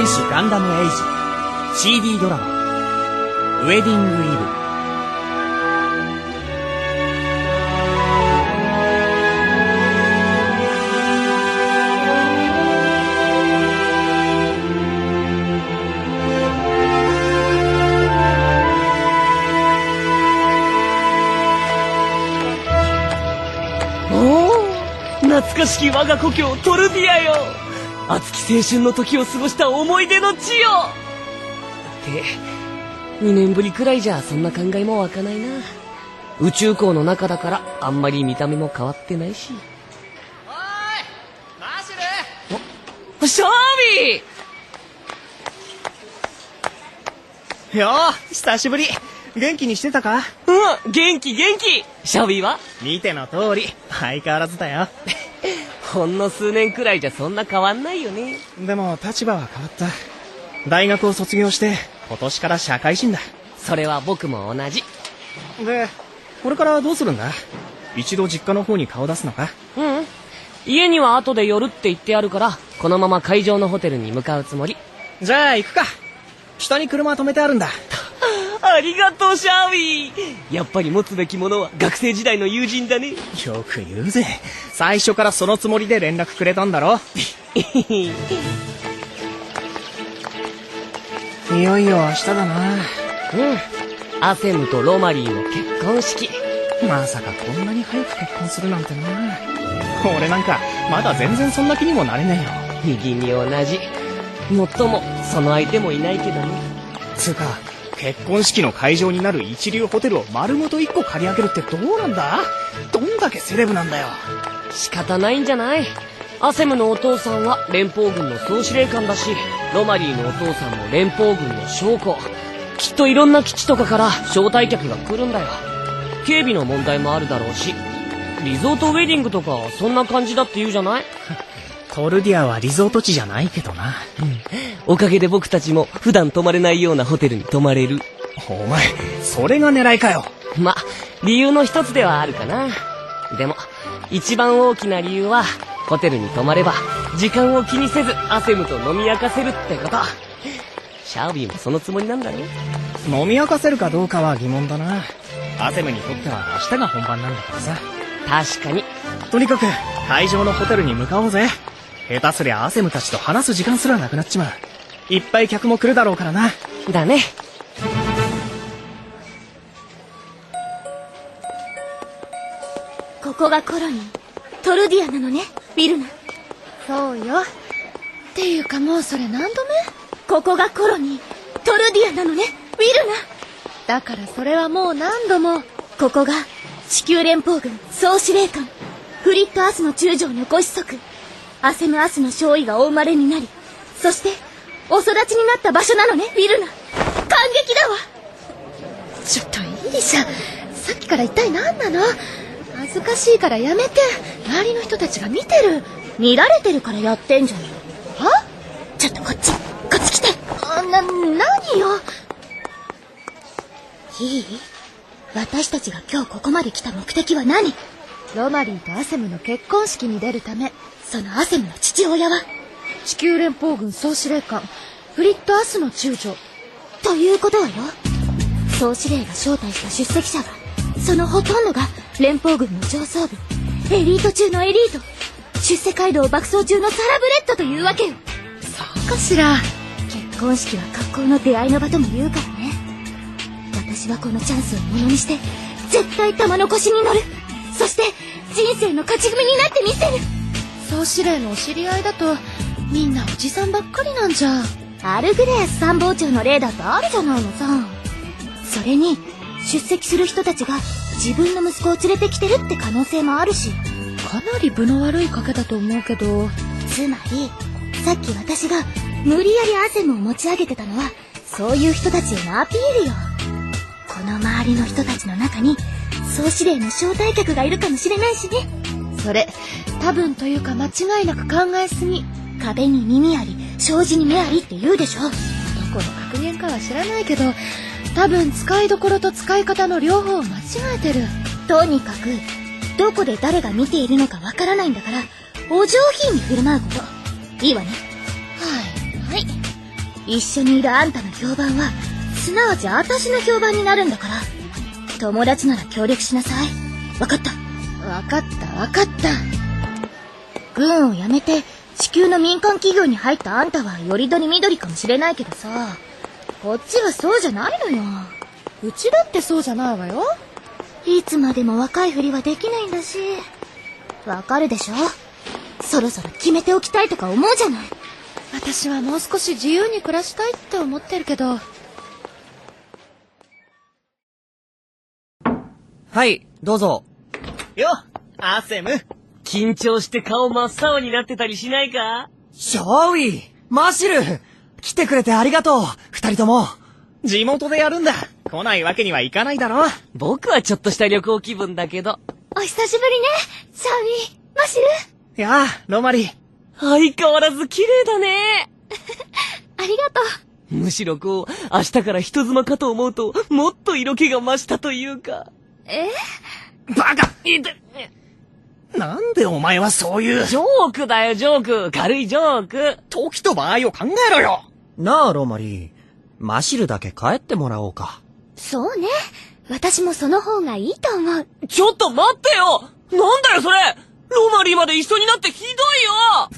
戦士ガンダムエイジ CD ドラマウェディングイブ。懐かしき我が故郷トルディアよ。熱き青春の時を過ごした思い出の地よ。って2年ぶりくらいじゃそんな考えも湧かないな。宇宙港の中だからあんまり見た目も変わってないし。おーいマシル。シャービーよー久しぶり。元気にしてたか？うん、元気。シャービーは？見ての通り相変わらずだよ。ほんの数年くらいじゃそんな変わんないよね。でも立場は変わった。大学を卒業して今年から社会人だ。それは僕も同じ。でこれからどうするんだ？一度実家の方に顔出すのか？家には後で寄るって言ってあるから、このまま会場のホテルに向かうつもり。じゃあ行くか。下に車止めてあるんだ。ありがとうシャービー。やっぱり持つべきものは学生時代の友人だね。よく言うぜ。最初からそのつもりで連絡くれたんだろ。いよいよ明日だな。アセムとロマリーの結婚式。まさかこんなに早く結婚するなんてな。俺なんかまだ全然そんな気にもなれねえよ。右に同じ。もっともその相手もいないけどね。つうか結婚式の会場になる一流ホテルを丸ごと1個借り上げるってどうなんだ？どんだけセレブなんだよ。仕方ないんじゃない？アセムのお父さんは連邦軍の総司令官だし、ロマリーのお父さんも連邦軍の将校。きっといろんな基地とかから招待客が来るんだよ。警備の問題もあるだろうし、リゾートウェディングとかそんな感じだって言うじゃない？トルディアはリゾート地じゃないけどな。おかげで僕たちも普段泊まれないようなホテルに泊まれる。お前それが狙いかよ。ま、理由の一つではあるかな。でも一番大きな理由は、ホテルに泊まれば時間を気にせずアセムと飲み明かせるってこと。シャービーもそのつもりなんだろ？飲み明かせるかどうかは疑問だな。アセムにとっては明日が本番なんだからさ。確かに。とにかく会場のホテルに向かおうぜ。下手すりゃアセムたちと話す時間すらなくなっちまう。いっぱい客も来るだろうからな。だね。ここがコロニートルディアなのね、ウィルナ。そうよ。っていうかもうそれ何度目？ここがコロニートルディアなのね、ウィルナ。だからそれはもう何度も。ここが地球連邦軍総司令官フリット・アスの中将のご子息アセム・アスの少尉がお生まれになり、そしてお育ちになった場所なのね、ウィルナ。感激だわ。ちょっといいじゃん。さっきから一体何なの？恥ずかしいからやめて。周りの人たちが見てる。見られてるからやってんじゃん。は？ちょっとこっち来て。何よ。いい？私たちが今日ここまで来た目的は何？ロマリーとアセムの結婚式に出るため。そのアセムの父親は地球連邦軍総司令官フリット・アスの中将。ということはよ、総司令が招待した出席者はそのほとんどが連邦軍の上層部、エリート中のエリート、出世街道を爆走中のサラブレッドというわけよ。そうかしら。結婚式は格好の出会いの場とも言うからね。私はこのチャンスをものにして絶対玉の腰に乗る。そして人生の勝ち組になってみせる。総司令のお知り合いだとみんなおじさんばっかりなんじゃ。アルグレアス参謀長の例だってあるじゃないのさ。それに出席する人たちが自分の息子を連れてきてるって可能性もあるし。かなり分の悪い賭けだと思うけど。つまりさっき私が無理やりアセムを持ち上げてたのはそういう人たちへのアピールよ。この周りの人たちの中に総司令の招待客がいるかもしれないしね。それ多分というか間違いなく考えすぎ。壁に耳あり障子に目ありって言うでしょ。どこの格言かは知らないけど、多分使いどころと使い方の両方を間違えてる。とにかくどこで誰が見ているのかわからないんだからお上品に振る舞うこと。いいわね。はい。一緒にいるあんたの評判はすなわち私の評判になるんだから、友達なら協力しなさい。わかった。わかったわかった。軍を辞めて地球の民間企業に入ったあんたはよりどりみどりかもしれないけどさ、こっちはそうじゃないのよ。うちだってそうじゃないわよ。いつまでも若いふりはできないんだし。わかるでしょ？そろそろ決めておきたいとか思うじゃない。私はもう少し自由に暮らしたいって思ってるけど。はい、どうぞ。よ、アセム。緊張して顔真っ青になってたりしないか？シャーウィー、マシル、来てくれてありがとう、二人とも。地元でやるんだ。来ないわけにはいかないだろ。僕はちょっとした旅行気分だけど。お久しぶりね、シャーウィー、マシル。いやあ、ロマリー。相変わらず綺麗だね。ありがとう。むしろこう、明日から人妻かと思うと、もっと色気が増したというか。バカ！なんでお前はそういう。ジョークだよ、ジョーク。軽いジョーク。時と場合を考えろよ。なあ、ロマリー。マシルだけ帰ってもらおうか。そうね。私もその方がいいと思う。ちょっと待ってよ！なんだよそれ！ロマリーまで一緒になってひどいよ！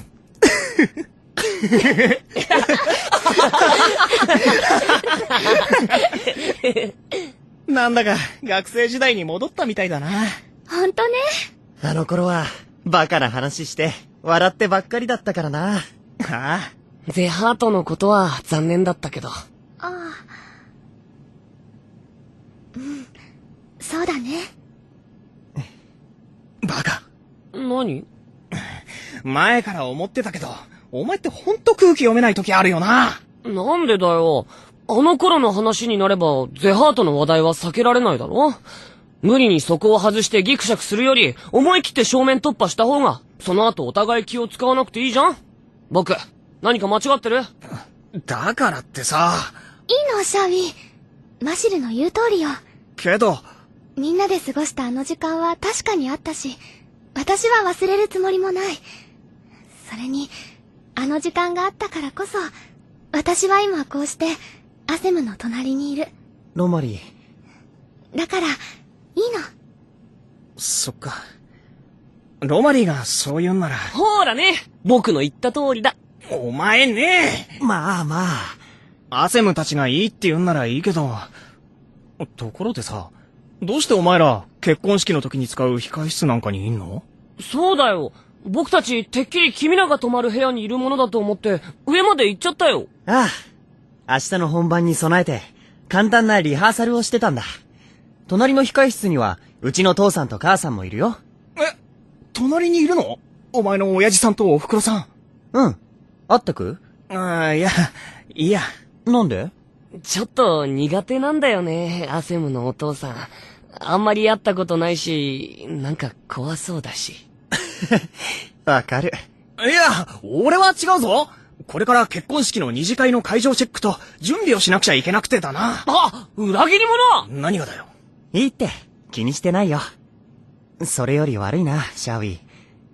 なんだか、学生時代に戻ったみたいだな。ほんとね。あの頃は、バカな話して、笑ってばっかりだったからな。ああ。ゼハートのことは残念だったけど。ああ。うん。そうだね。バカ。何？前から思ってたけど、お前ってほんと空気読めない時あるよな。なんでだよ。あの頃の話になれば、ゼハートの話題は避けられないだろ？無理にそこを外してギクシャクするより、思い切って正面突破した方が、その後お互い気を使わなくていいじゃん？僕、何か間違ってる？だからってさ。いいの、シャーウィー。マシルの言う通りよ。けど。みんなで過ごしたあの時間は確かにあったし、私は忘れるつもりもない。それに、あの時間があったからこそ、私は今こうして、アセムの隣にいる。ロマリー。だから、いいの。そっか。ロマリーがそう言うんなら。ほーらね、僕の言った通りだ。お前ね。まあまあ。アセムたちがいいって言うんならいいけど。ところでさ、どうしてお前ら結婚式の時に使う控室なんかにいんの？そうだよ。僕たちてっきり君らが泊まる部屋にいるものだと思って上まで行っちゃったよ。ああ。明日の本番に備えて簡単なリハーサルをしてたんだ。隣の控室にはうちの父さんと母さんもいるよ。隣にいるの？お前の親父さんとお袋さん。うん。会ってく？いや、いいや。なんで？ちょっと苦手なんだよね、アセムのお父さん。あんまり会ったことないし、なんか怖そうだし。わかる。いや、俺は違うぞ。これから結婚式の二次会の会場チェックと準備をしなくちゃいけなくてだな。あ、裏切り者！何がだよ。いいって、気にしてないよ。それより悪いな、シャーウィー。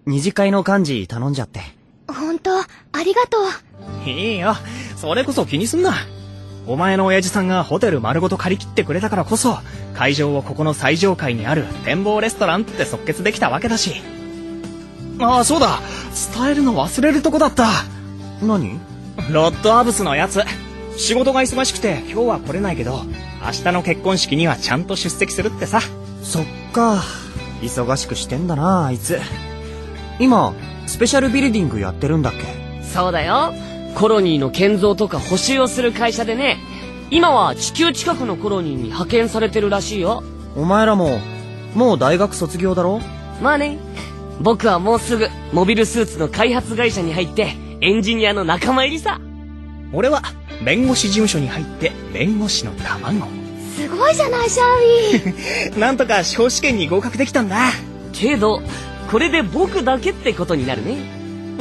二次会の幹事頼んじゃって。ほんと、ありがとう。いいよ。それこそ気にすんな。お前の親父さんがホテル丸ごと借り切ってくれたからこそ、会場をここの最上階にある展望レストランって即決できたわけだし。ああ、そうだ。伝えるの忘れるとこだった。何？ロッドアブスのやつ。仕事が忙しくて今日は来れないけど、明日の結婚式にはちゃんと出席するってさ。そっか。忙しくしてんだな、あいつ。今、スペシャルビルディングやってるんだっけ？そうだよ。コロニーの建造とか補修をする会社でね。今は地球近くのコロニーに派遣されてるらしいよ。お前らも、もう大学卒業だろ？まあね。僕はもうすぐモビルスーツの開発会社に入ってエンジニアの仲間入りさ。俺は弁護士事務所に入って弁護士の卵。すごいじゃない、シャーウィー。なんとか司法試験に合格できたんだ。けどこれで僕だけってことになるね。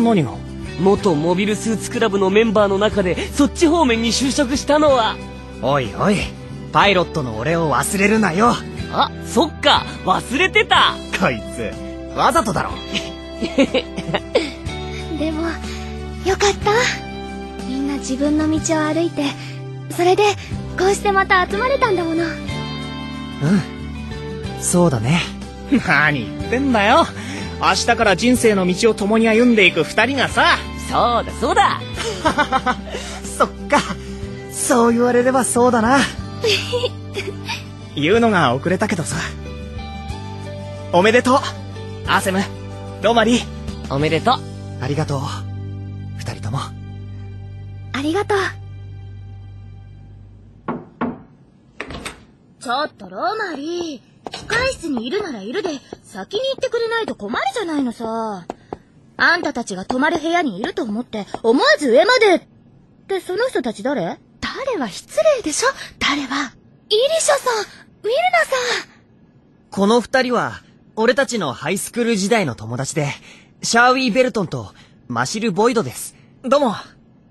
何が？元モビルスーツクラブのメンバーの中でそっち方面に就職したのは。おいおい、パイロットの俺を忘れるなよ。あ、そっか、忘れてた。こいつわざとだろ。でも、よかった。みんな自分の道を歩いて、それでこうしてまた集まれたんだもの。そうだね。何言ってんだよ。明日から人生の道を共に歩んでいく二人がさ。そうだそうだ。そっか。そう言われればそうだな。言うのが遅れたけどさ。おめでとう、アセム、ロマリー。おめでとう。ありがとう。二人とも。ありがとう。ちょっとローマリー、控室にいるならいるで先に行ってくれないと困るじゃないのさ。あんたたちが泊まる部屋にいると思って思わず上までってその人たち誰？誰は失礼でしょ。誰はイリシャさん、ウィルナさん。この二人は俺たちのハイスクール時代の友達で、シャーウィー・ベルトンとマシル・ボイドです。どうも。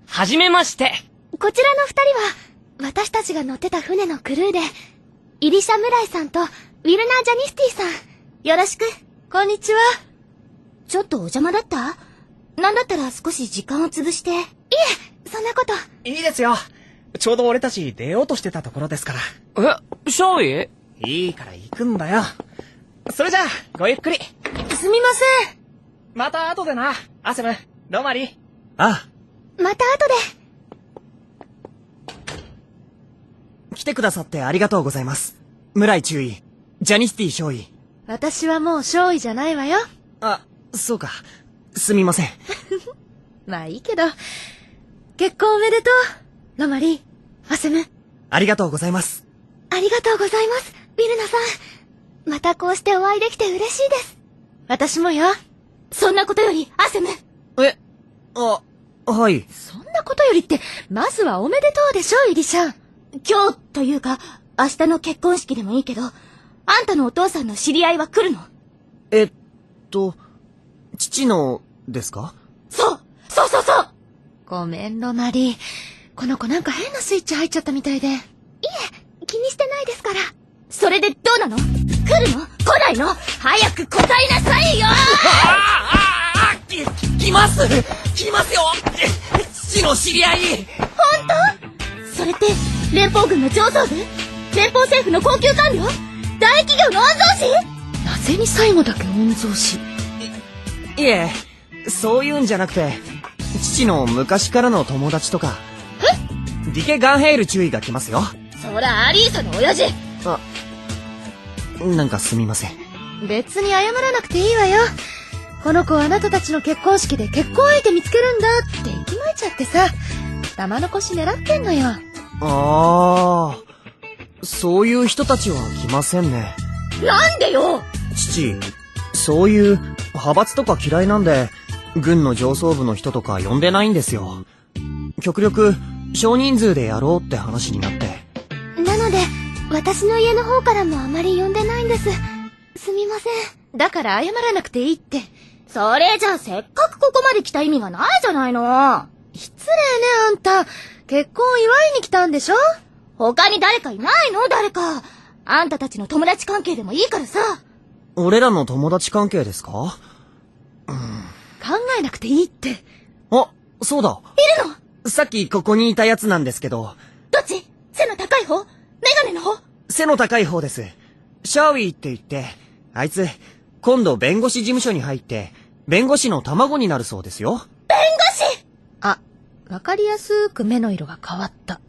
はじめまして。こちらの二人は私たちが乗ってた船のクルーで、イリシャ・ムライさんとウィルナー・ジャニスティさん。よろしく。こんにちは。ちょっとお邪魔だった？なんだったら少し時間を潰して。いえ、そんなこと。いいですよ。ちょうど俺たち出ようとしてたところですから。シャーウィー？いいから行くんだよ。それじゃあ、ごゆっくり。すみません。また後でな、アセム、ロマリー。あまた後で。来てくださってありがとうございます。村井中尉、ジャニスティ少尉。私はもう少尉じゃないわよ。あ、そうか。すみません。まあいいけど。結婚おめでとう。ロマリー、アセム。ありがとうございます。ありがとうございます、ウィルナさん。またこうしてお会いできて嬉しいです。私もよ。そんなことより、アセム。はい。そんなことよりって、まずはおめでとうでしょ、イリシャ。今日というか、明日の結婚式でもいいけど、あんたのお父さんの知り合いは来るの？父の、ですか？そうごめん、ロマリー。この子なんか変なスイッチ入っちゃったみたいで。いえ、気にしてないですから。それでどうなの？来るの？来ないの？早く答えなさいよ！来ますよ。父の知り合い。本当？それって連邦軍の上層部？連邦政府の高級官僚？大企業の御曹司？なぜに最後だけ御曹司？いえ、そういうんじゃなくて、父の昔からの友達とか。ディケ・ガンヘイル中尉が来ますよ。そらアリーサの親父。なんかすみません。別に謝らなくていいわよ。この子はあなたたちの結婚式で結婚相手見つけるんだって息巻いちゃってさ、玉の腰狙ってんのよ。そういう人たちは来ませんね。なんでよ！父、そういう派閥とか嫌いなんで、軍の上層部の人とか呼んでないんですよ。極力、少人数でやろうって話になって。なので、私の家の方からもあまり呼んでないんです。すみません。だから謝らなくていいって。それじゃあせっかくここまで来た意味がないじゃないの。失礼ね、あんた。結婚祝いに来たんでしょ？他に誰かいないの？誰か。あんたたちの友達関係でもいいからさ。俺らの友達関係ですか？考えなくていいって。そうだ。いるの？さっきここにいたやつなんですけど。どっち？背の高い方？メガネの方？背の高い方です。シャーウィーって言って、あいつ、今度弁護士事務所に入って、弁護士の卵になるそうですよ。弁護士！わかりやすく目の色が変わった。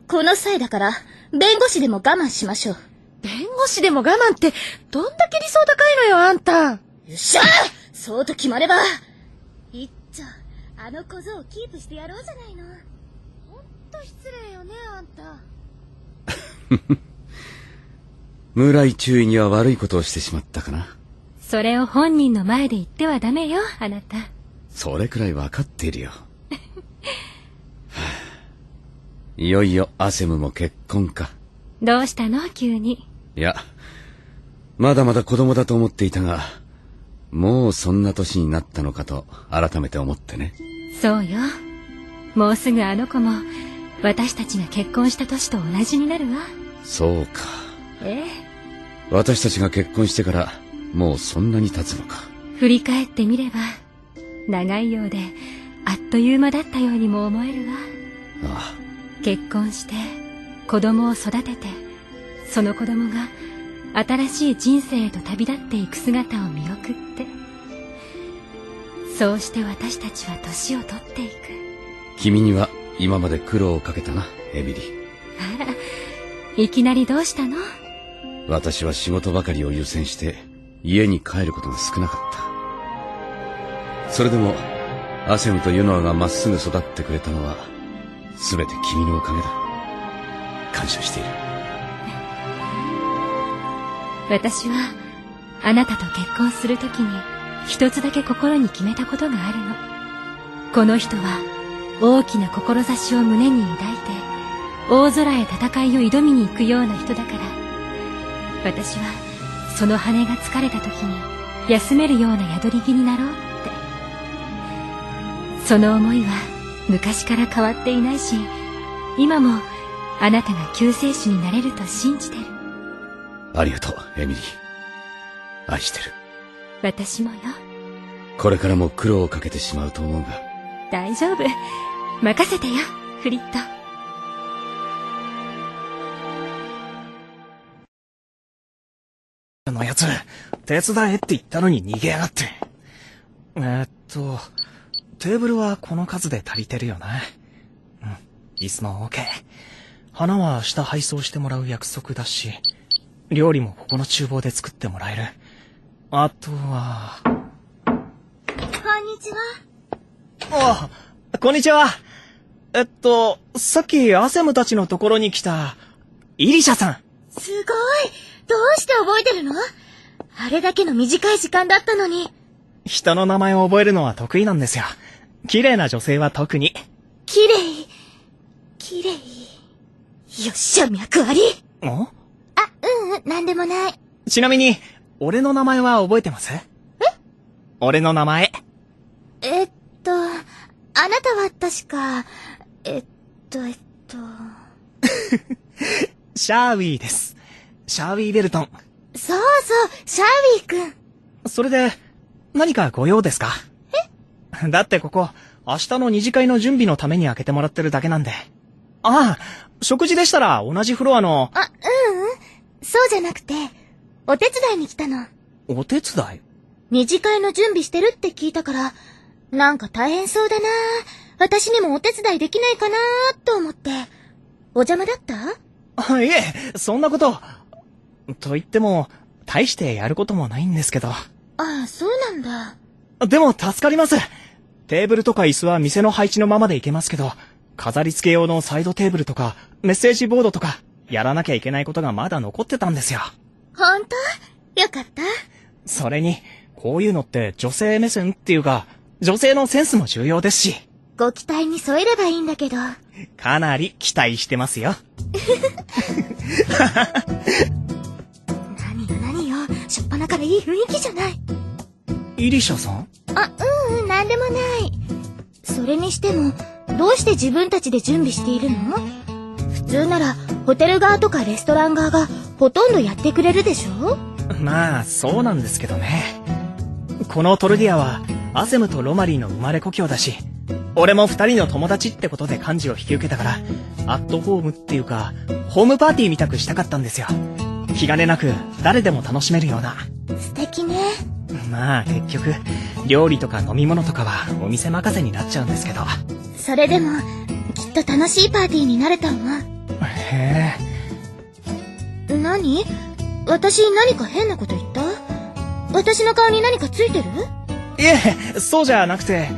この際だから、弁護士でも我慢しましょう。弁護士でも我慢って、どんだけ理想高いのよ、あんた。よっしゃ！そうと決まれば、いっちょ、あの小僧をキープしてやろうじゃないの。ほんと失礼よね、あんた。村井中尉には悪いことをしてしまったかな。それを本人の前で言ってはダメよ、あなた。それくらいわかっているよ。いよいよアセムも結婚か。どうしたの急に。いや、まだまだ子供だと思っていたが、もうそんな年になったのかと改めて思ってね。そうよ。もうすぐあの子も私たちが結婚した年と同じになるわ。そうか。ええ。私たちが結婚してからもうそんなに経つのか。振り返ってみれば長いようであっという間だったようにも思えるわ。あ結婚して子供を育てて、その子供が新しい人生へと旅立っていく姿を見送って、そうして私たちは年を取っていく。君には今まで苦労をかけたな、エミリー。あら、いきなりどうしたの？私は仕事ばかりを優先して家に帰ることが少なかった。それでもアセムとユノアがまっすぐ育ってくれたのは全て君のおかげだ。感謝している。私はあなたと結婚するときに一つだけ心に決めたことがあるの。この人は大きな志を胸に抱いて大空へ戦いを挑みに行くような人だから、私はその羽が疲れた時に休めるような宿り木になろうって。その思いは昔から変わっていないし、今もあなたが救世主になれると信じてる。ありがとう、エミリー。愛してる。私もよ。これからも苦労をかけてしまうと思うが。大丈夫。任せてよ、フリット。のやつ、手伝えって言ったのに逃げやがって。テーブルはこの数で足りてるよな。椅子も OK。花は明日配送してもらう約束だし、料理もここの厨房で作ってもらえる。あとは。こんにちは。こんにちは。さっきアセムたちのところに来た、イリシャさん。すごい。どうして覚えてるの？あれだけの短い時間だったのに。人の名前を覚えるのは得意なんですよ。綺麗な女性は特に。綺麗。よっしゃ、脈あり。なんでもない。ちなみに、俺の名前は覚えてます？俺の名前。あなたは確か、シャーウィーです。シャーウィーベルトン。そう、シャーウィー君。それで、何かご用ですか？だってここ、明日の二次会の準備のために開けてもらってるだけなんで。食事でしたら同じフロアの。そうじゃなくて、お手伝いに来たの。お手伝い？二次会の準備してるって聞いたから、なんか大変そうだな、私にもお手伝いできないかなと思って。お邪魔だった？いえ、そんなこと。と言っても、大してやることもないんですけど。そうなんだ。でも助かります。テーブルとか椅子は店の配置のままでいけますけど、飾り付け用のサイドテーブルとか、メッセージボードとか、やらなきゃいけないことがまだ残ってたんですよ。ほんと？よかった。それに、こういうのって女性目線っていうか、女性のセンスも重要ですし。ご期待に添えればいいんだけど。かなり期待してますよ。何よ、しょっぱなからいい雰囲気じゃない。イリシャさん？なんでもない。それにしても、どうして自分たちで準備しているの？普通なら、ホテル側とかレストラン側がほとんどやってくれるでしょ？まあ、そうなんですけどね。このトルディアは、アセムとロマリーの生まれ故郷だし、俺も二人の友達ってことで幹事を引き受けたから、アットホームっていうか、ホームパーティーみたくしたかったんですよ。気兼ねなく、誰でも楽しめるような。素敵ね。まあ結局、料理とか飲み物とかはお店任せになっちゃうんですけど。それでも、きっと楽しいパーティーになると思う。へえ。何？私何か変なこと言った？私の顔に何かついてる？いえ、そうじゃなくて、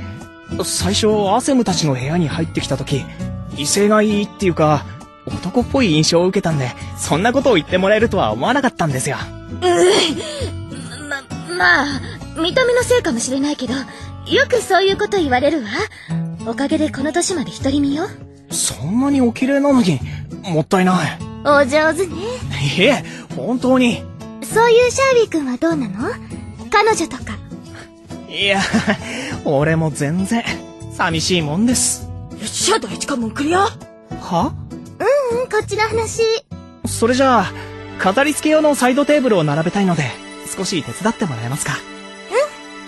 最初アセムたちの部屋に入ってきた時、威勢がいいっていうか、男っぽい印象を受けたんで、そんなことを言ってもらえるとは思わなかったんですよ。まあ、見た目のせいかもしれないけど、よくそういうこと言われるわ。おかげでこの年まで独り身よ。そんなにお綺麗なのに、もったいない。お上手ね。いえ、本当に。そういうシャービー君はどうなの？彼女とか。いや、俺も全然、寂しいもんです。よっしゃ、第一関門クリア。は？こっちの話。それじゃあ、飾り付け用のサイドテーブルを並べたいので、少し手伝ってもらえますか？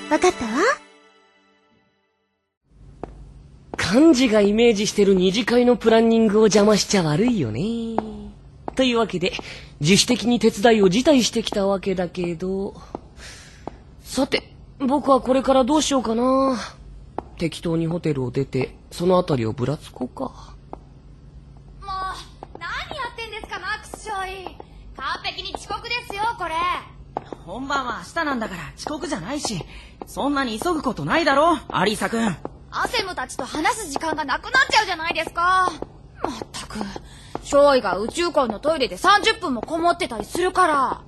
わかったわ。サンジがイメージしてる二次会のプランニングを邪魔しちゃ悪いよね。というわけで、自主的に手伝いを辞退してきたわけだけど。さて、僕はこれからどうしようかな。適当にホテルを出て、そのあたりをぶらつこうか。もう、何やってんですか、マックス少尉。完璧に遅刻ですよ、これ。本番は明日なんだから遅刻じゃないし、そんなに急ぐことないだろ、アリーサくん。アセムたちと話す時間がなくなっちゃうじゃないですか。まったく、少尉が宇宙港のトイレで30分もこもってたりするから。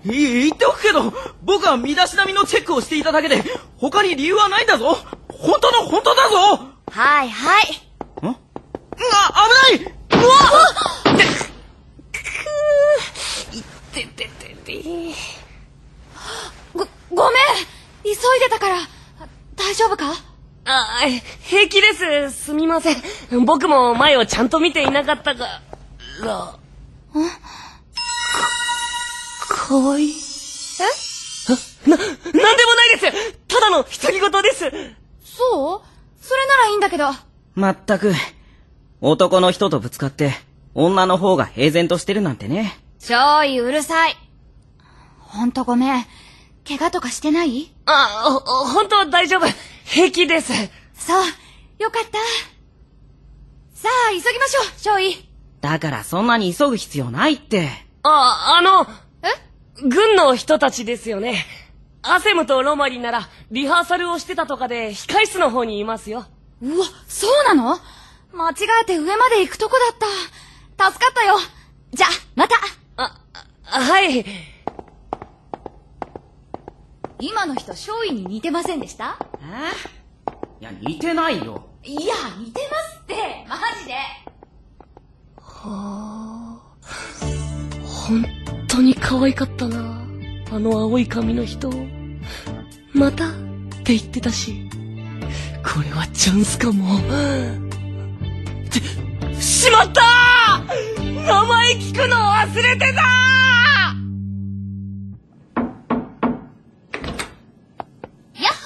言っておくけど、僕は身だしなみのチェックをしていただけで、他に理由はないんだぞ。本当だぞ。はいはい。危ない。うわっごめん、急いでたから。大丈夫か？平気です。すみません。僕も前をちゃんと見ていなかったから。かわいい。なんでもないです。ただの独り言です。そう？それならいいんだけど。まったく、男の人とぶつかって、女の方が平然としてるなんてね。少尉うるさい。ほんとごめん。怪我とかしてない？本当大丈夫。平気です。そう、よかった。さあ、急ぎましょう、少尉。だからそんなに急ぐ必要ないって。軍の人たちですよね。アセムとロマリならリハーサルをしてたとかで控室の方にいますよ。うわ、そうなの？間違えて上まで行くとこだった。助かったよ。じゃ、また。はい。今の人、少尉に似てませんでした？いや、似てないよ。いや、似てますって、マジで。本当に可愛かったな。あの青い髪の人。またって言ってたし。これはチャンスかも。しまったー！名前聞くの忘れてたー！やっほ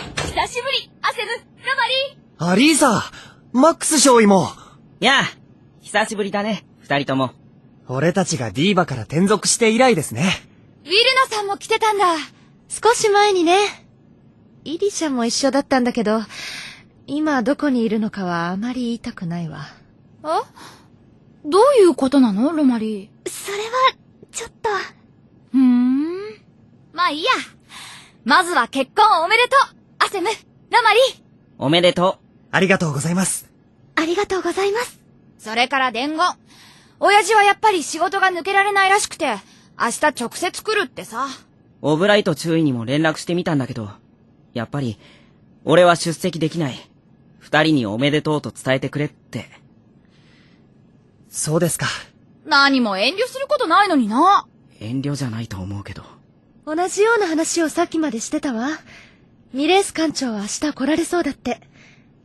ー！久しぶり、アセム、ロマリー。アリーサ、マックス少尉も。やあ、久しぶりだね、二人とも。俺たちがディーバから転属して以来ですね。ウィルナさんも来てたんだ。少し前にね。イリシャも一緒だったんだけど、今どこにいるのかはあまり言いたくないわ。どういうことなの、ロマリー？それは、ちょっと。まあいいや。まずは結婚おめでとう、アセム、ロマリー。おめでとう。ありがとうございます。ありがとうございます。それから伝言。親父はやっぱり仕事が抜けられないらしくて、明日直接来るってさ。オブライト中尉にも連絡してみたんだけど、やっぱり、俺は出席できない。二人におめでとうと伝えてくれって。そうですか。何も遠慮することないのにな。遠慮じゃないと思うけど。同じような話をさっきまでしてたわ。ミレース艦長は明日来られそうだって。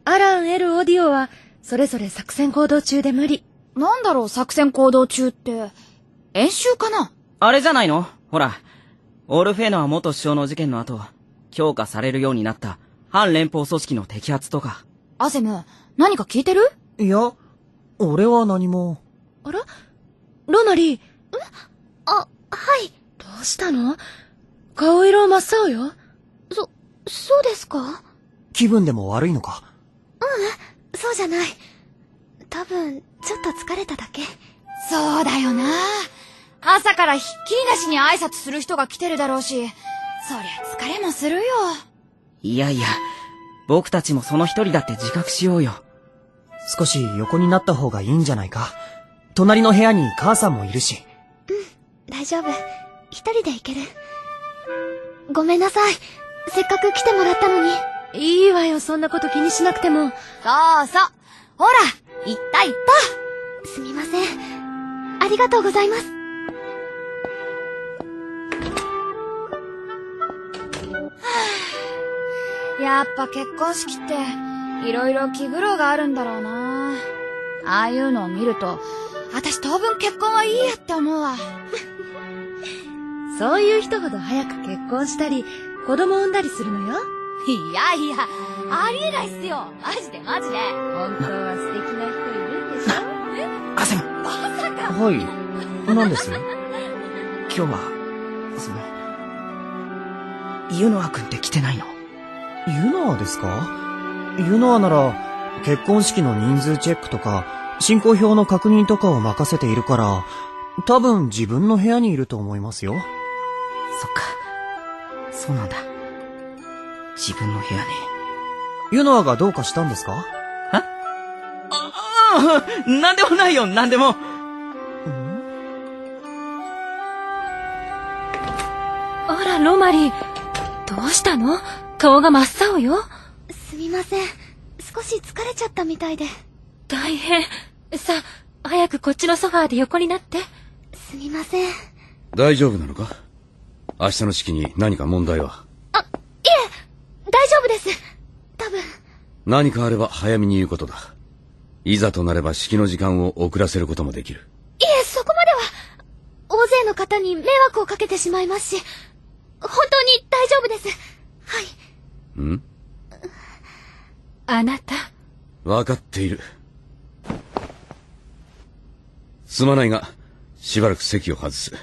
アラン、エル、オディオは、それぞれ作戦行動中で無理。なんだろう、作戦行動中って。演習かな？あれじゃないの？ほら、オルフェノア元首相の事件の後、強化されるようになった反連邦組織の摘発とか。アセム、何か聞いてる？いや、俺は何も。あら？ロマリー。はい。どうしたの？顔色真っ青よ。そうですか？気分でも悪いのか？そうじゃない。多分、ちょっと疲れただけ。そうだよな。朝からひっきりなしに挨拶する人が来てるだろうし、そりゃ疲れもするよ。いやいや、僕たちもその一人だって自覚しようよ。少し横になった方がいいんじゃないか。隣の部屋に母さんもいるし。大丈夫。一人で行ける。ごめんなさい。せっかく来てもらったのに。いいわよ、そんなこと気にしなくても。そうそう。ほら、行った行っすみません。ありがとうございます。やっぱ結婚式っていろいろ気苦労があるんだろうな。ああいうのを見ると私当分結婚はいいやって思うわ。そういう人ほど早く結婚したり子供産んだりするのよ。いやいや、ありえないっすよ。マジでマジで。本当は素敵な人いるんでしょ？アセム。まさか。はい。何です？今日は、ユノア君って来てないの？ユノアですか？ユノアなら、結婚式の人数チェックとか、進行表の確認とかを任せているから、多分自分の部屋にいると思いますよ。そっか。そうなんだ。自分の部屋ね。ユノアがどうかしたんですか？なんでもないよ、なんでも。あら、ロマリー。どうしたの？顔が真っ青よ。すみません。少し疲れちゃったみたいで。大変。さあ、早くこっちのソファーで横になって。すみません。大丈夫なのか？明日の式に何か問題は？いえ、大丈夫です。多分。何かあれば早めに言うことだ。いざとなれば式の時間を遅らせることもできる。いえ、そこまでは。大勢の方に迷惑をかけてしまいますし、本当に大丈夫です。はい。ん？あなた。わかっている。すまないが、しばらく席を外す。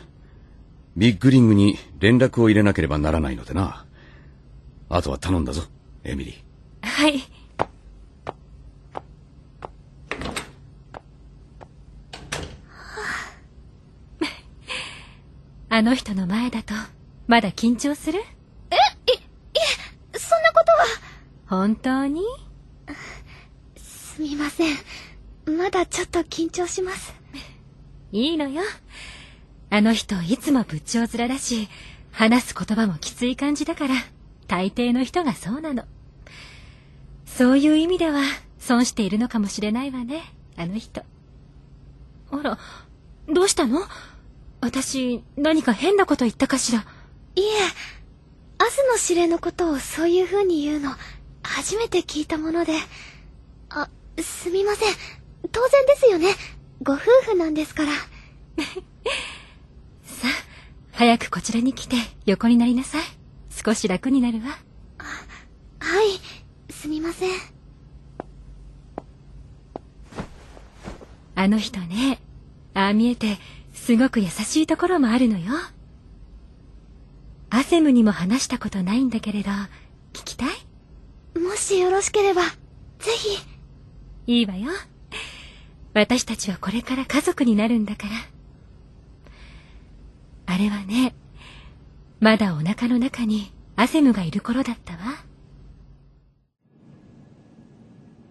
ビッグリングに連絡を入れなければならないのでな。あとは頼んだぞ、エミリー。はい。あの人の前だと、まだ緊張する？いえ、そんなことは。本当に？すみません。まだちょっと緊張します。いいのよ。あの人いつも仏頂面だし、話す言葉もきつい感じだから、大抵の人がそうなの。そういう意味では、損しているのかもしれないわね、あの人。あら、どうしたの？私、何か変なこと言ったかしら？いえ、明日の指令のことをそういう風に言うの、初めて聞いたもので。すみません。当然ですよね。ご夫婦なんですから。さあ、早くこちらに来て横になりなさい。少し楽になるわ。はい、すみません。あの人ね、ああ見えてすごく優しいところもあるのよ。アセムにも話したことないんだけれど、聞きたい？もしよろしければ、ぜひ。いいわよ。私たちはこれから家族になるんだから。あれはね、まだお腹の中にアセムがいる頃だったわ。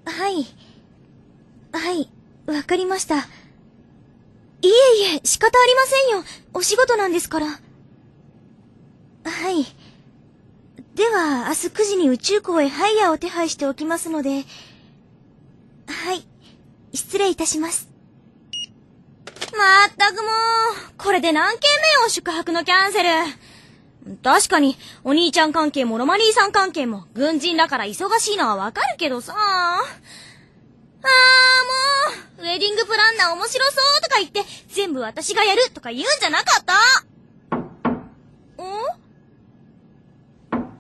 はい。はい、わかりました。いえいえ、仕方ありませんよ。お仕事なんですから。はい。では、明日9時に宇宙港へハイヤーを手配しておきますので。はい。失礼いたします。まったくもう、これで何件目よ、宿泊のキャンセル。確かに、お兄ちゃん関係もロマリーさん関係も、軍人だから忙しいのはわかるけどさ。もう、ウェディングプランナー面白そうとか言って、全部私がやるとか言うんじゃなかった。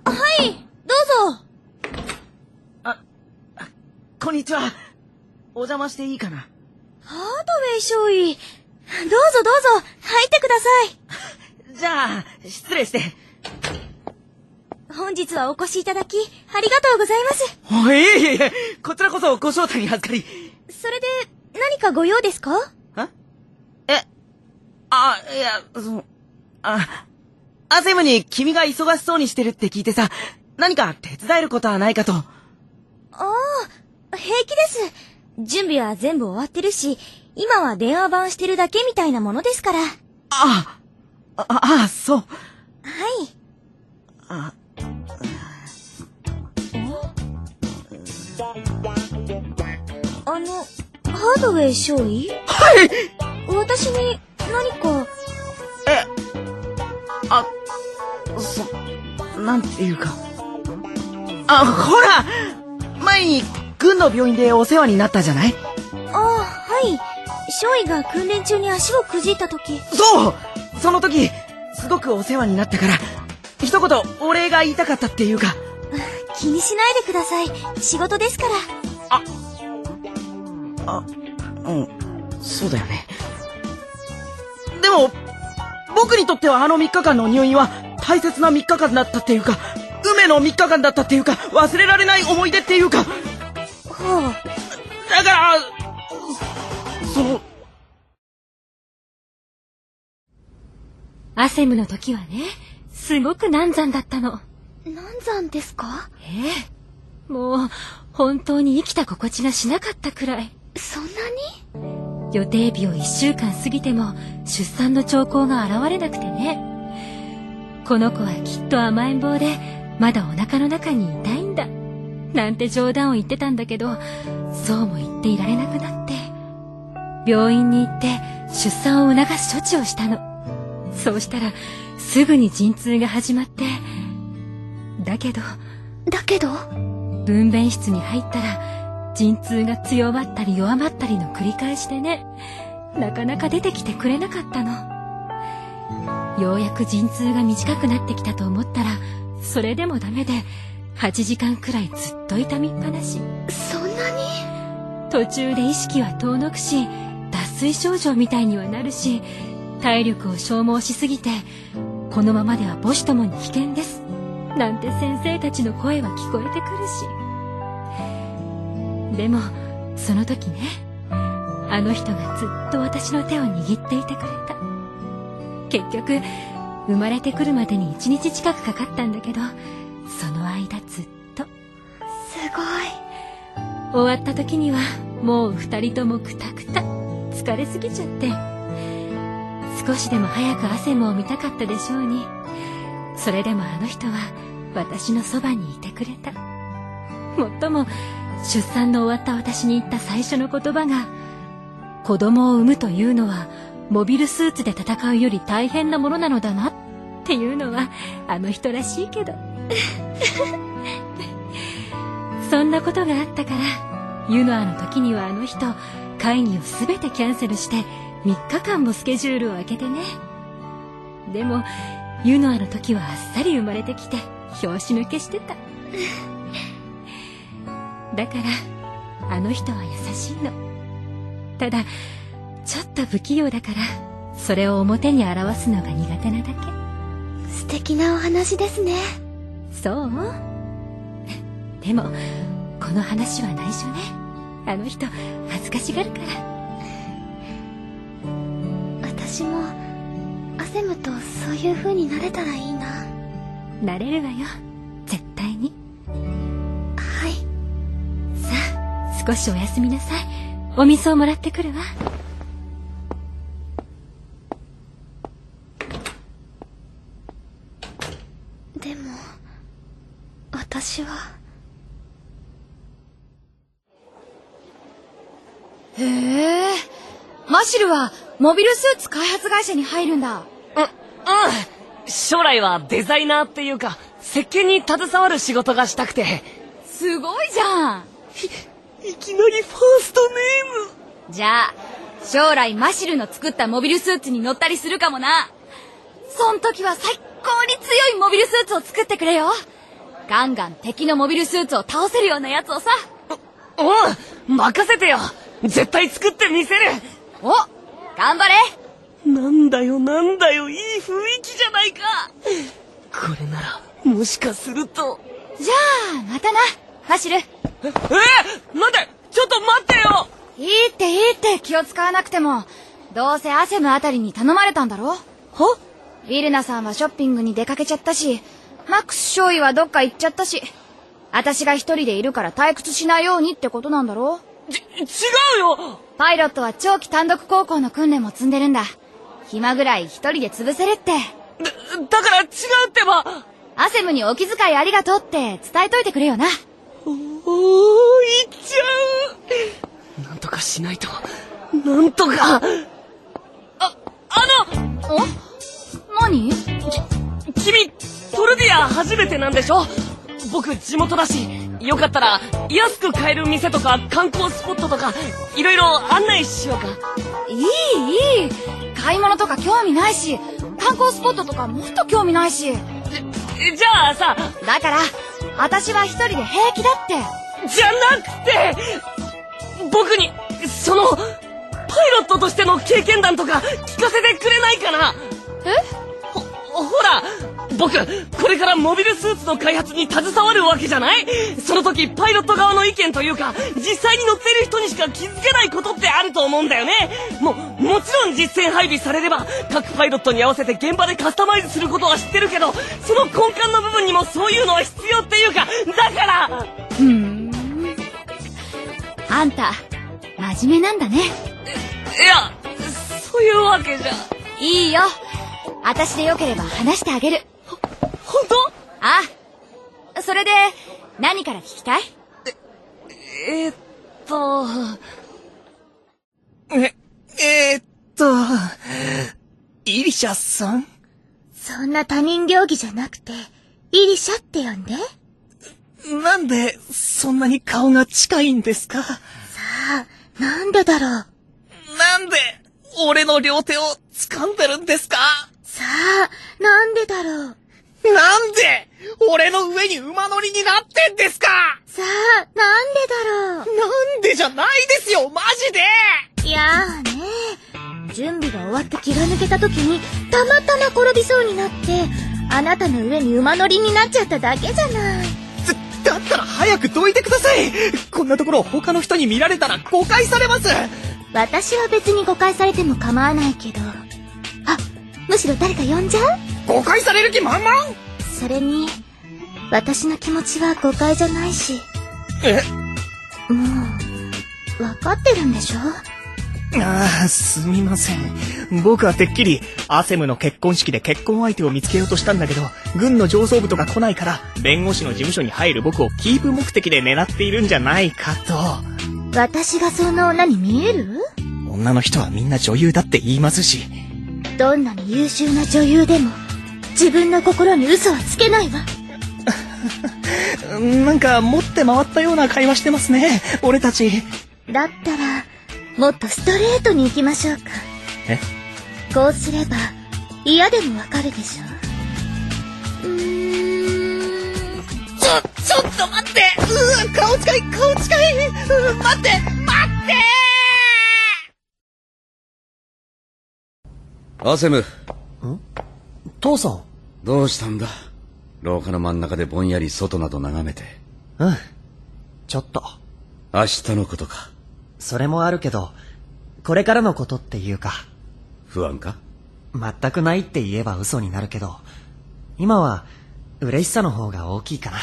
はい、どうぞ。こんにちは。お邪魔していいかな？ハードウェイ少尉。どうぞどうぞ、入ってください。じゃあ、失礼して。本日はお越しいただき、ありがとうございます。いえいえいえ、こちらこそご招待に預かり。それで、何かご用ですか？いや、アセムに君が忙しそうにしてるって聞いてさ、何か手伝えることはないかと。平気です。準備は全部終わってるし、今は電話番してるだけみたいなものですから。そう。はい。ハードウェイ少尉？はい！私に何か。なんていうか。ほら！前に軍の病院でお世話になったじゃない？はい。少尉が訓練中に足をくじいた時。そう！その時、すごくお世話になったから、一言お礼が言いたかったっていうか。気にしないでください。仕事ですから。そうだよね。でも、僕にとってはあの3日間の入院は大切な3日間だったっていうか、運命の3日間だったっていうか、忘れられない思い出っていうか。だから、アセムの時はね、すごく難産だったの。難産ですか？もう、本当に生きた心地がしなかったくらい。そんなに？予定日を1週間過ぎても、出産の兆候が現れなくてね。この子はきっと甘えん坊で、まだお腹の中にいたいんだ。なんて冗談を言ってたんだけど、そうも言っていられなくなって、病院に行って出産を促す処置をしたの。そうしたら、すぐに陣痛が始まって、だけど分娩室に入ったら陣痛が強まったり弱まったりの繰り返しでね、なかなか出てきてくれなかったの。ようやく陣痛が短くなってきたと思ったら、それでもダメで8時間くらいずっと痛みっぱなし。そんなに？途中で意識は遠のくし、脱水症状みたいにはなるし、体力を消耗しすぎて、このままでは母子ともに危険ですなんて先生たちの声は聞こえてくるし。でもその時ね、あの人がずっと私の手を握っていてくれた。結局生まれてくるまでに1日近くかかったんだけど、その間ずっと。すごい。終わった時にはもう2人ともクタクタ、疲れすぎちゃって、少しでも早くアセムを見たかったでしょうに。それでもあの人は私のそばにいてくれた。もっとも出産の終わった私に言った最初の言葉が、子供を産むというのはモビルスーツで戦うより大変なものなのだなっていうのはあの人らしいけどそんなことがあったから、ユノアの時にはあの人会議を全てキャンセルして3日間もスケジュールを空けてね。でもユノアの時はあっさり生まれてきて拍子抜けしてただからあの人は優しいの。ただちょっと不器用だから、それを表に表すのが苦手なだけ。素敵なお話ですね。そうでもこの話は内緒ね。あの人恥ずかしがるから。私もアセムとそういう風になれたらいいな。なれるわよ、絶対に。はい。さあ少しお休みなさい。お水をもらってくるわ。でも私は。へえ、マシルはモビルスーツ開発会社に入るんだ。将来はデザイナーっていうか設計に携わる仕事がしたくて。すごいじゃん。いきなりファーストネーム。じゃあ将来マシルの作ったモビルスーツに乗ったりするかもな。そん時は最高に強いモビルスーツを作ってくれよ。ガンガン敵のモビルスーツを倒せるようなやつをさ。任せてよ。絶対作ってみせる。お、頑張れ。なんだよいい雰囲気じゃないか。これならもしかすると。じゃあまたなマシル。なんで、ちょっと待ってよ。いいって気を使わなくても、どうせアセムあたりに頼まれたんだろ。は？ウィルナさんはショッピングに出かけちゃったし、マックス少尉はどっか行っちゃったし、私が一人でいるから退屈しないようにってことなんだろ。違うよ。パイロットは長期単独航行の訓練も積んでるんだ。暇ぐらい一人で潰せるって。だから違うってば。アセムにお気遣いありがとうって伝えといてくれよな。言っちゃう。なんとかしないと。なんとか。何？君トルディア初めてなんでしょ。僕地元だし、よかったら安く買える店とか観光スポットとかいろいろ案内しようか。いい買い物とか興味ないし、観光スポットとかもっと興味ないし。じゃあさ。だから私は一人で平気だって。じゃなくて、僕に、パイロットとしての経験談とか聞かせてくれないかな？ほら、僕、これからモビルスーツの開発に携わるわけじゃない？その時、パイロット側の意見というか、実際に乗っている人にしか気づけないことってあると思うんだよね。もちろん実戦配備されれば、各パイロットに合わせて現場でカスタマイズすることは知ってるけど、その根幹の部分にもそういうのは必要っていうか、だから。あんた、真面目なんだね。いや、そういうわけじゃ。いいよ。私でよければ話してあげる。本当？ああ。それで、何から聞きたい？イリシャさん？そんな他人行儀じゃなくて、イリシャって呼んで。なんで、そんなに顔が近いんですか？さあ、なんでだろう。なんで、俺の両手を掴んでるんですか？さあ、なんでだろう。なんで、俺の上に馬乗りになってんですか？さあ、なんでだろう。なんでじゃないですよ、マジで！いやーね、準備が終わって気が抜けた時に、たまたま転びそうになって、あなたの上に馬乗りになっちゃっただけじゃない。だったら早くどいてください。こんなところ他の人に見られたら誤解されます。私は別に誤解されても構わないけど。あ、むしろ誰か呼んじゃう？誤解される気満々。それに、私の気持ちは誤解じゃないし。もう、わかってるんでしょ？ああ、すみません。僕はてっきりアセムの結婚式で結婚相手を見つけようとしたんだけど、軍の上層部とか来ないから弁護士の事務所に入る僕をキープ目的で狙っているんじゃないかと。私がそんな女に見える？女の人はみんな女優だって言いますし。どんなに優秀な女優でも自分の心に嘘はつけないわ。なんか持って回ったような会話してますね、俺たち。だったらもっとストレートに行きましょうか。こうすれば嫌でもわかるでしょ。ちょっと待って。顔近い。待ってアセム。父さん。どうしたんだ？廊下の真ん中でぼんやり外など眺めて。ちょっと。明日のことか。それもあるけど、これからのことっていうか。不安か？全くないって言えば嘘になるけど、今は嬉しさの方が大きいかな。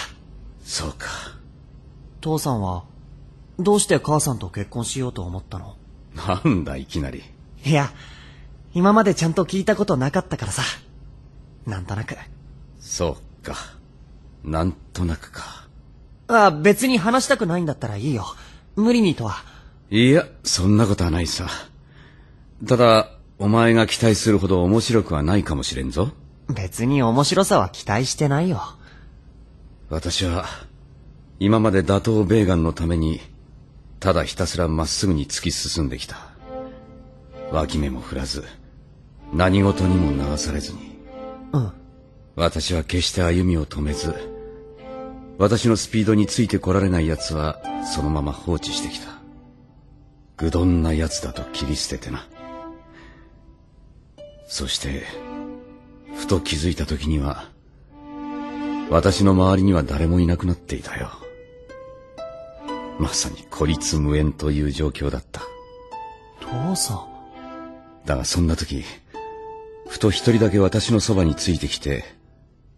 そうか。父さんはどうして母さんと結婚しようと思ったの？なんだいきなり。いや、今までちゃんと聞いたことなかったからさ。なんとなく。そうか。なんとなくか。別に話したくないんだったらいいよ。無理にとは。いや、そんなことはないさ。ただ、お前が期待するほど面白くはないかもしれんぞ。別に面白さは期待してないよ。私は今まで打倒ベーガンのためにただひたすらまっすぐに突き進んできた。脇目も振らず何事にも流されずに。私は決して歩みを止めず、私のスピードについてこられない奴はそのまま放置してきた。愚鈍な奴だと切り捨ててな。そしてふと気づいた時には私の周りには誰もいなくなっていたよ。まさに孤立無援という状況だった。父さん。だがそんな時、ふと一人だけ私のそばについてきて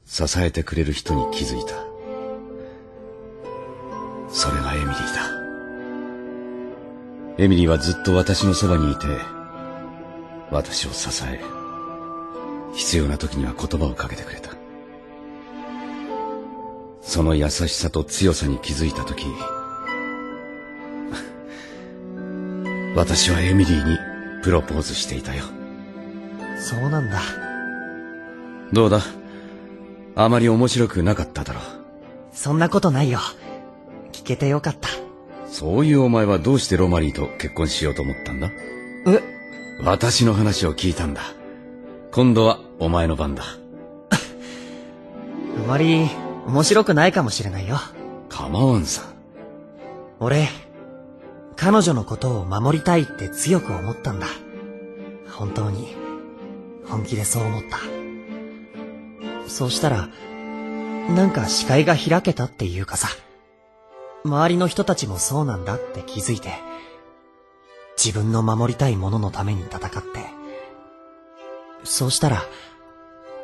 支えてくれる人に気づいた。それがエミリーだ。エミリーはずっと私のそばにいて私を支え、必要な時には言葉をかけてくれた。その優しさと強さに気づいた時、私はエミリーにプロポーズしていたよ。そうなんだ。どうだ？あまり面白くなかっただろう。そんなことないよ。聞けてよかった。そういうお前はどうしてロマリーと結婚しようと思ったんだ？私の話を聞いたんだ。今度はお前の番だ。あまり面白くないかもしれないよ。構わんさ。俺、彼女のことを守りたいって強く思ったんだ。本当に、本気でそう思った。そうしたら、なんか視界が開けたっていうかさ、周りの人たちもそうなんだって気づいて、自分の守りたいもののために戦って、そうしたら、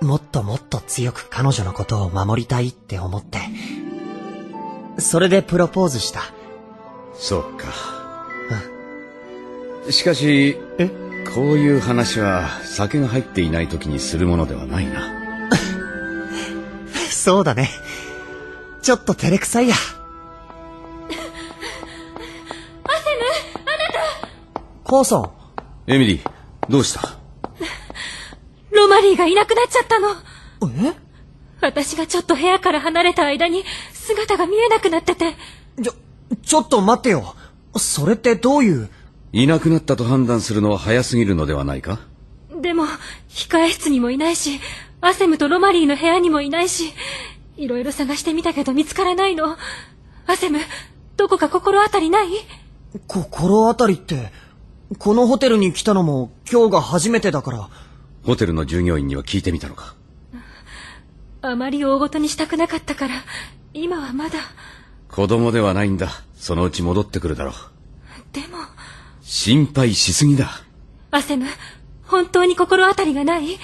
もっともっと強く彼女のことを守りたいって思って、それでプロポーズした。そうか。しかし、こういう話は酒が入っていない時にするものではないな。そうだね。ちょっと照れくさいや。コーソン。エミリー、どうした？ロマリーがいなくなっちゃったの。え？私がちょっと部屋から離れた間に姿が見えなくなってて。ちょっと待ってよ。それってどういう？いなくなったと判断するのは早すぎるのではないか？でも、控え室にもいないし、アセムとロマリーの部屋にもいないし、いろいろ探してみたけど見つからないの。アセム、どこか心当たりない？心当たりって、このホテルに来たのも今日が初めてだから。ホテルの従業員には聞いてみたのか？あまり大ごとにしたくなかったから、今はまだ。子供ではないんだ。そのうち戻ってくるだろう。でも。心配しすぎだ。アセム、本当に心当たりがない？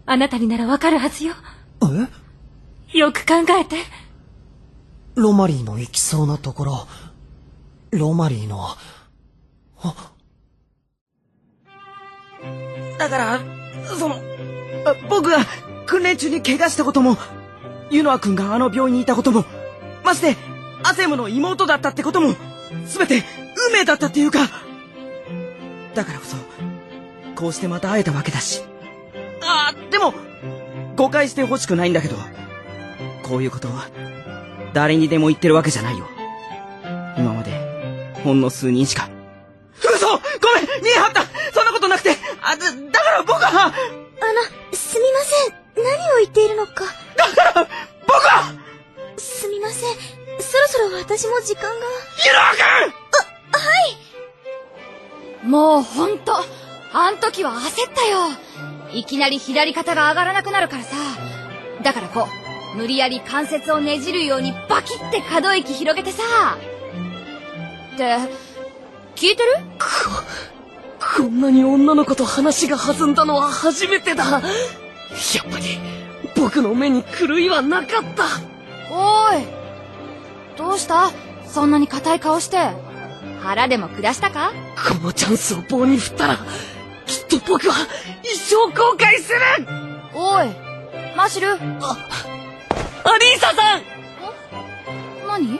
あなたにならわかるはずよ。よく考えて。ロマリーの行きそうなところ。ロマリーの。だから、僕が訓練中に怪我したことも、ユノア君があの病院にいたことも、ましてアセムの妹だったってことも、すべて運命だったっていうか、だからこそこうしてまた会えたわけだし。でも誤解してほしくないんだけど、こういうことは誰にでも言ってるわけじゃないよ。今までほんの数人しか。嘘！ごめん、見え張った。そんなことなくて、だから僕は。すみません。何を言っているのか。だから僕は。すみません。そろそろ私も時間が。ユノア君！はい。もうほんと、あん時は焦ったよ。いきなり左肩が上がらなくなるからさ。だから無理やり関節をねじるようにバキって可動域広げてさ。って、聞いてる？こんなに女の子と話が弾んだのは初めてだ。やっぱり、僕の目に狂いはなかった。おーい。どうした？そんなに硬い顔して。腹でも下したか？このチャンスを棒に振ったら、きっと僕は一生後悔する！おい、マシル。アリーサさん！何？ユ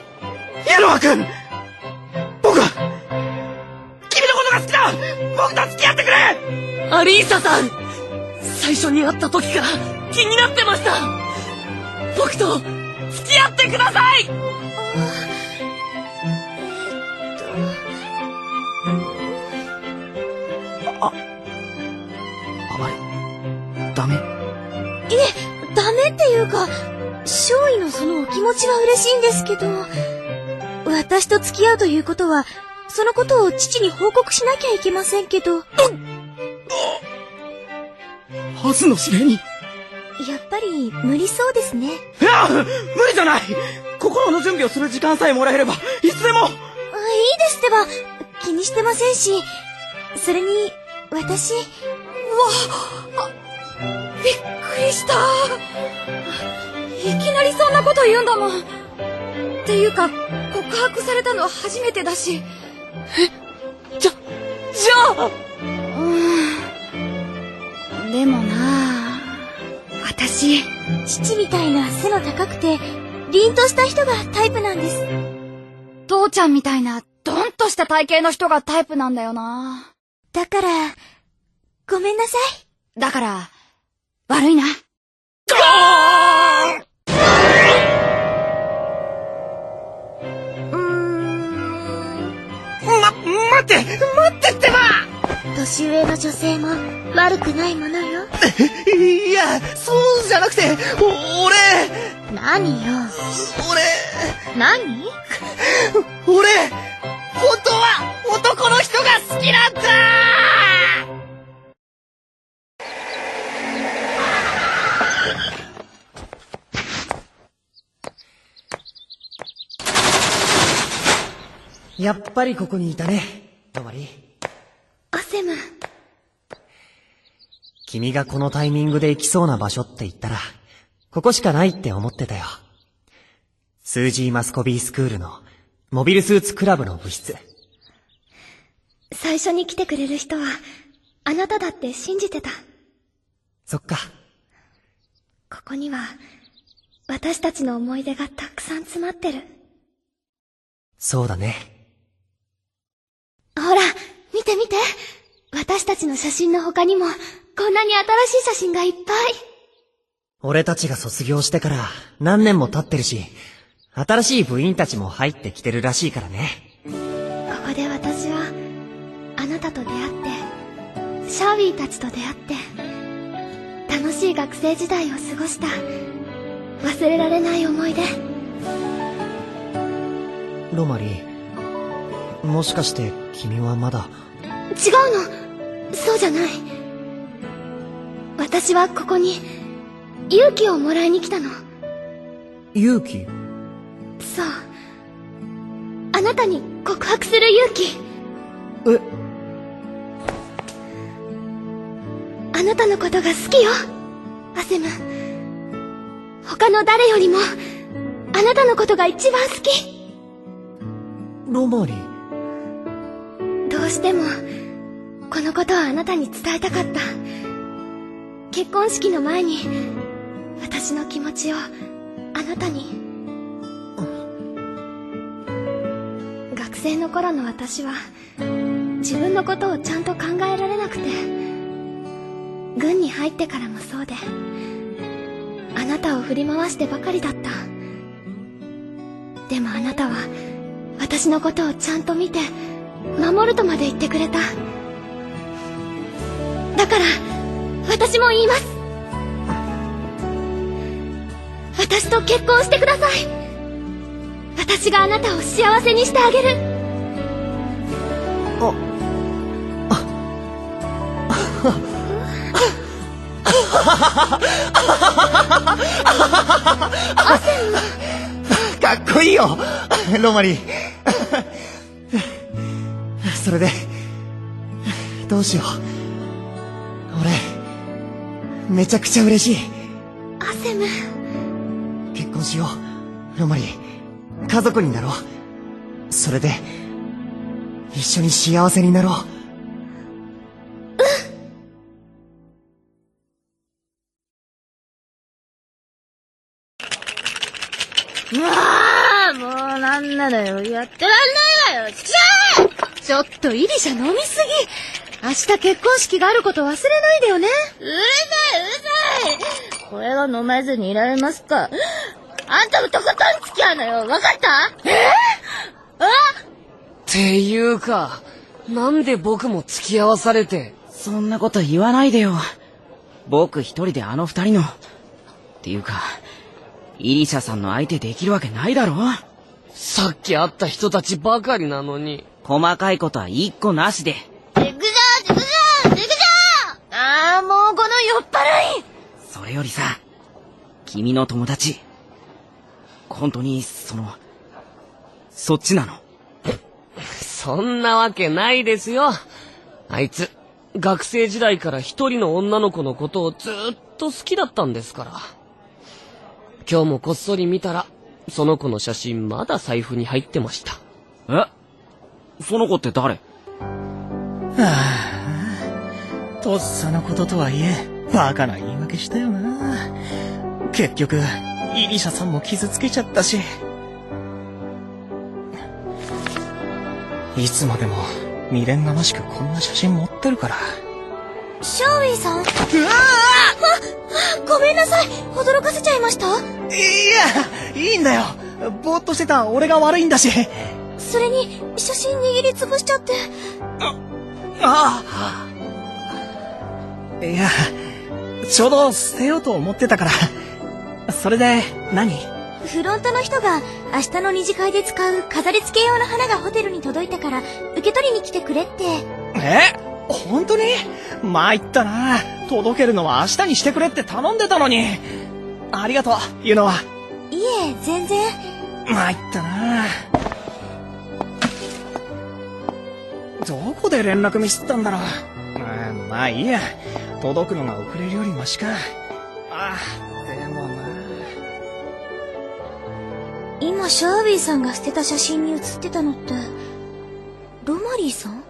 ノア君！僕は君のことが好きだ！僕と付き合ってくれ！アリーサさん！最初に会った時から気になってました！僕と付き合ってください！ダメ？いえ、ダメっていうか、少尉のそのお気持ちは嬉しいんですけど、私と付き合うということは、そのことを父に報告しなきゃいけませんけど。ハスの指令に。やっぱり無理そうですね。いや、無理じゃない！心の準備をする時間さえもらえれば、いつでも。いいですってば、気にしてませんし、それに、私。びっくりした。いきなりそんなこと言うんだもん。っていうか、告白されたのは初めてだし。じゃあでもな、私、父みたいな背の高くて、凛とした人がタイプなんです。父ちゃんみたいな、ドンとした体型の人がタイプなんだよな。だから、ごめんなさい。だから、悪いな。待ってってば！年上の女性も悪くないものよ。いや、そうじゃなくて、俺。何よ。何？俺、本当は男の人が好きなんだ。やっぱりここにいたね、ロマリー。アセム。君がこのタイミングで行きそうな場所って言ったら、ここしかないって思ってたよ。スージーマスコビースクールのモビルスーツクラブの部室。最初に来てくれる人は、あなただって信じてた。そっか。ここには、私たちの思い出がたくさん詰まってる。そうだね。ほら、見て見て。私たちの写真の他にも、こんなに新しい写真がいっぱい。俺たちが卒業してから何年も経ってるし、新しい部員たちも入ってきてるらしいからね。ここで私は、あなたと出会って、シャーウィーたちと出会って、楽しい学生時代を過ごした、忘れられない思い出。ロマリー、もしかして君はまだ。違うの。そうじゃない。私はここに勇気をもらいに来たの。勇気？そう。あなたに告白する勇気。え？あなたのことが好きよ、アセム。他の誰よりもあなたのことが一番好き。ロマリー。どうしてもこのことはあなたに伝えたかった。結婚式の前に私の気持ちをあなたに。学生の頃の私は自分のことをちゃんと考えられなくて、軍に入ってからもそうで、あなたを振り回してばかりだった。でもあなたは私のことをちゃんと見て守るとまで言ってくれた。だから私も言います。私と結婚してください。私があなたを幸せにしてあげる。かっこいいよ、ロマリー。それで、どうしよう。俺、めちゃくちゃ嬉しい。アセム。結婚しよう、ロマリー。家族になろう。それで、一緒に幸せになろう。もうなんなのよ。やってらんないわよ。ちょっとイリシャ飲みすぎ。明日結婚式があること忘れないでよね。うるさい。これが飲めずにいられますか。あんたもとことん付き合うのよ。わかった？っていうか、なんで僕も付き合わされて。そんなこと言わないでよ。僕一人であの二人の。っていうか、イリシャさんの相手できるわけないだろ。さっき会った人たちばかりなのに。細かいことは一個なしで。ああ、もうこの酔っ払い。それよりさ、君の友達、本当にそっちなの？そんなわけないですよ。あいつ、学生時代から一人の女の子のことをずっと好きだったんですから。今日もこっそり見たら、その子の写真まだ財布に入ってました。その子って誰？とっさのこととはいえ、バカな言い訳したよな。結局、イリシャさんも傷つけちゃったし。いつまでも未練がましくこんな写真持ってるから。シャーウィーさん。ごめんなさい。驚かせちゃいました？いや、いいんだよ。ぼーっとしてた俺が悪いんだし。それに、写真握りつぶしちゃって。いや、ちょうど捨てようと思ってたから。それで、何？フロントの人が明日の二次会で使う飾り付け用の花がホテルに届いたから受け取りに来てくれって。本当に？参ったな。届けるのは明日にしてくれって頼んでたのに。ありがとう、ユノア。いえ、全然。参ったな。どこで連絡ミスったんだろう。まあいいや。届くのが遅れるよりマシか。でもな。今シャービーさんが捨てた写真に写ってたのってロマリーさん？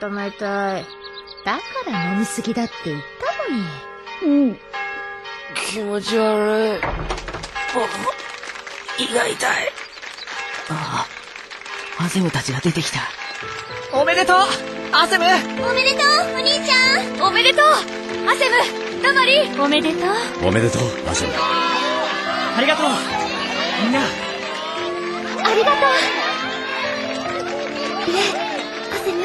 頭痛い。だから飲みすぎだって言ったのに。気持ち悪い。胃が痛い。アセムたちが出てきた。おめでとう、アセム。おめでとう、お兄ちゃん。おめでとうアセム、ロマリー。おめでとう。おめでとう、アセム。ありがとう、みんな。ありがとう。ねえ、アセム。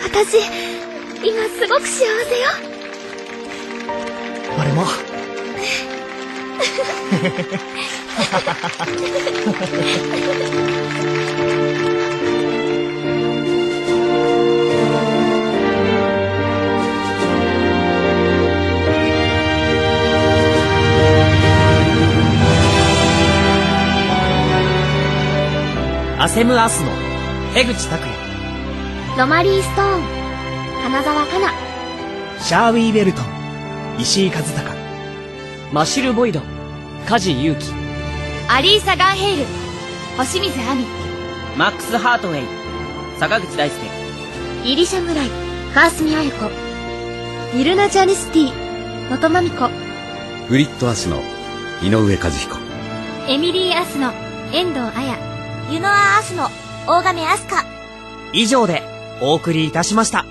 私、今すごく幸せよ。俺も。アセムアスノ、江口拓也、ロマリー・ストーン、花澤香菜、シャーウィー・ベルトン、石井和孝、マシル・ボイド、梶裕貴、アリーサ・ガンヘイル、星水亜美、マックス・ハートウェイ、坂口大輔、イリシャ・ムライ、川澄彩子、イルナ・ジャニスティ、能登まみこ、フリットアスの井上和彦、エミリー・アスノ、遠藤彩、ユノア・アスノ、大亀アスカ。以上でお送りいたしました。